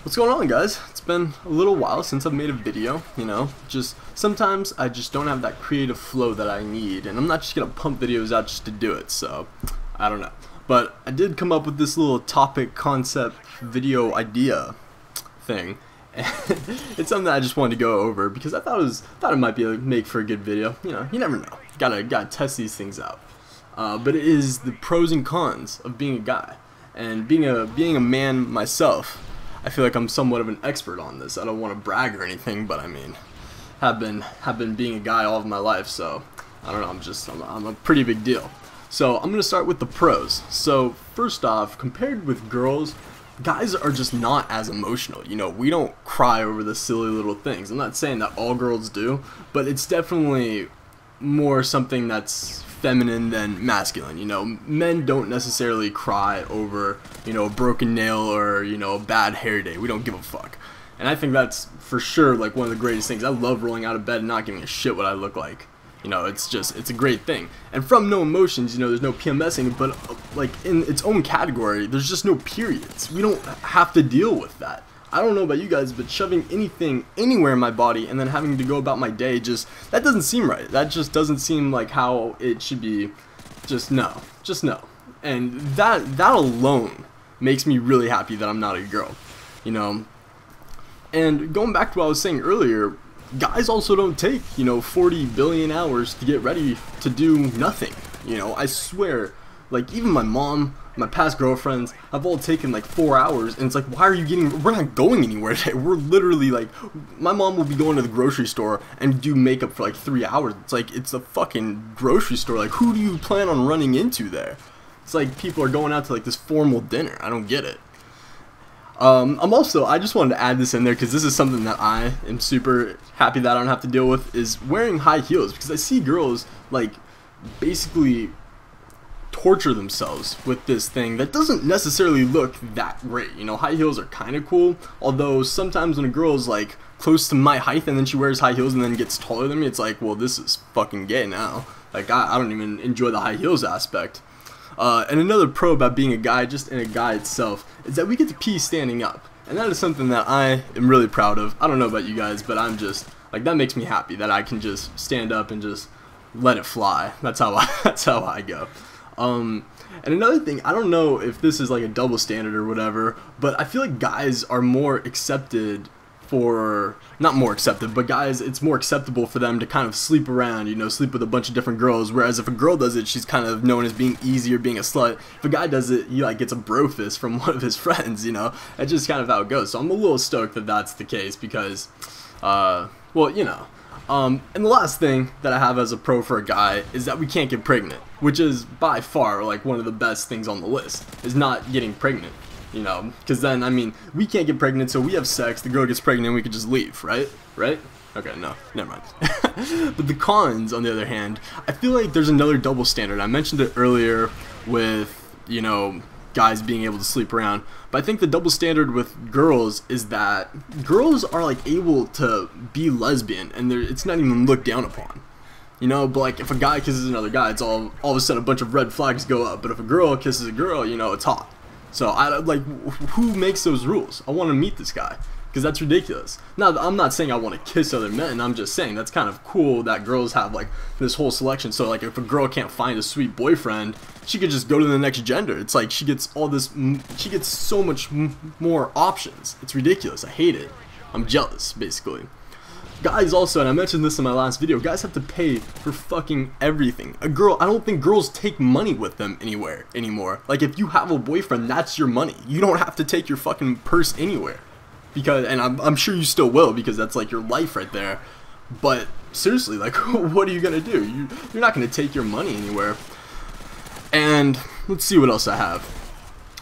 What's going on, guys? It's been a little while since I've made a video, just sometimes I just don't have that creative flow that I need, and I'm not just gonna pump videos out just to do it, so I don't know. But I did come up with this little topic concept video idea thing, and it's something that I just wanted to go over because I thought it might be make for a good video. You never know. Gotta test these things out. But it is the pros and cons of being a guy, and being a man myself. I feel like I'm somewhat of an expert on this. I don't want to brag or anything, but I mean, have been being a guy all of my life, so I don't know. I'm a pretty big deal. So I'm gonna start with the pros. So first off, compared with girls, guys are just not as emotional. We don't cry over the silly little things. I'm not saying that all girls do, but it's definitely more something that's feminine than masculine. Men don't necessarily cry over a broken nail or a bad hair day. We don't give a fuck, and I think that's for sure like one of the greatest things. I love rolling out of bed and not giving a shit what I look like. It's a great thing. And from no emotions, there's no PMSing, but like in its own category, there's just no periods. We don't have to deal with that. I don't know about you guys, but shoving anything anywhere in my body and then having to go about my day, that doesn't seem right. That just doesn't seem like how it should be. Just no. And that alone makes me really happy that I'm not a girl, And going back to what I was saying earlier, guys also don't take, 40 billion hours to get ready to do nothing. I swear, like even my mom, my past girlfriends have all taken like 4 hours, and it's like, why are you we're not going anywhere today. We're literally like, my mom will be going to the grocery store and do makeup for like 3 hours. It's like, it's a fucking grocery store. Like, who do you plan on running into there? It's like people are going out to like this formal dinner. I don't get it. I just wanted to add this in there because this is something that I am super happy that I don't have to deal with, is wearing high heels, because I see girls like basically torture themselves with this thing that doesn't necessarily look that great. High heels are kind of cool, although sometimes when a girl's like close to my height and then she wears high heels and then gets taller than me, it's like, well, this is fucking gay now. Like, I don't even enjoy the high heels aspect. And another pro about being a guy, just in a guy itself, is that we get to pee standing up, and that is something that I am really proud of. I don't know about you guys, but I'm just like, that makes me happy that I can just stand up and just let it fly. That's how I go. And another thing, I don't know if this is like a double standard or whatever, but I feel like guys are more accepted for, not more accepted, but guys, it's more acceptable for them to kind of sleep around, sleep with a bunch of different girls, whereas if a girl does it, she's kind of known as being easy or being a slut. If a guy does it, he like gets a bro fist from one of his friends, That's just kind of how it goes. So I'm a little stoked that that's the case because, well, and the last thing that I have as a pro for a guy is that we can't get pregnant, which is by far like one of the best things on the list, is not getting pregnant, because then, I mean, we can't get pregnant, so we have sex, the girl gets pregnant, and we could just leave, right? Okay, no, never mind. But the cons, on the other hand, I feel like there's another double standard. I mentioned it earlier with, guys being able to sleep around, but I think the double standard with girls is that girls are like able to be lesbian, and it's not even looked down upon, but like if a guy kisses another guy, it's all of a sudden a bunch of red flags go up, but if a girl kisses a girl, it's hot. So I like, who makes those rules? I want to meet this guy, because that's ridiculous. Now, I'm not saying I want to kiss other men, I'm just saying that's kind of cool that girls have like this whole selection. So like if a girl can't find a sweet boyfriend, she could just go to the next gender. It's like she gets so much more options. It's ridiculous. I hate it. I'm jealous, basically. Guys also, and I mentioned this in my last video, guys have to pay for fucking everything. I don't think girls take money with them anywhere anymore. Like, if you have a boyfriend, that's your money. You don't have to take your fucking purse anywhere. Because, and I'm sure you still will, because that's like your life right there. But seriously, like, what are you gonna do? You're not gonna take your money anywhere. And let's see what else I have.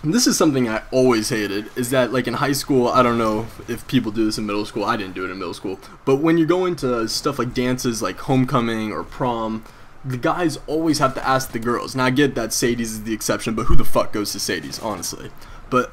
This is something I always hated, is that like in high school, I don't know if people do this in middle school, I didn't do it in middle school, but when you go into stuff like dances like homecoming or prom, the guys always have to ask the girls. Now I get that Sadie's is the exception, but who the fuck goes to Sadie's, honestly? But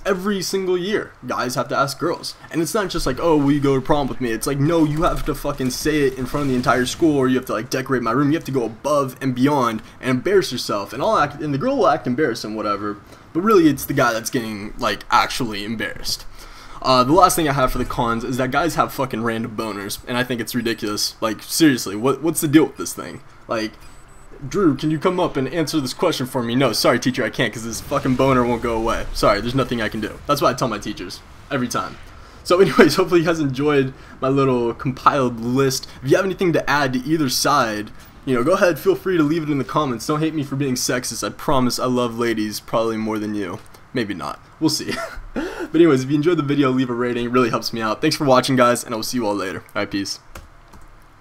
every single year, guys have to ask girls. And it's not just like, oh, will you go to prom with me? It's like, no, you have to fucking say it in front of the entire school, or you have to like decorate my room. You have to go above and beyond and embarrass yourself. And and the girl will act embarrassed and whatever, but really it's the guy that's getting like actually embarrassed. The last thing I have for the cons is that guys have fucking random boners, and I think it's ridiculous. Like, seriously, what's the deal with this thing? Like, Drew, can you come up and answer this question for me? No, sorry teacher, I can't, because this fucking boner won't go away. Sorry, there's nothing I can do. That's what I tell my teachers every time. So anyways, hopefully you guys enjoyed my little compiled list. If you have anything to add to either side, you know, go ahead, feel free to leave it in the comments. Don't hate me for being sexist. I promise I love ladies probably more than you. Maybe not. We'll see. But anyways, if you enjoyed the video, leave a rating. It really helps me out. Thanks for watching, guys, and I will see you all later. Alright, peace.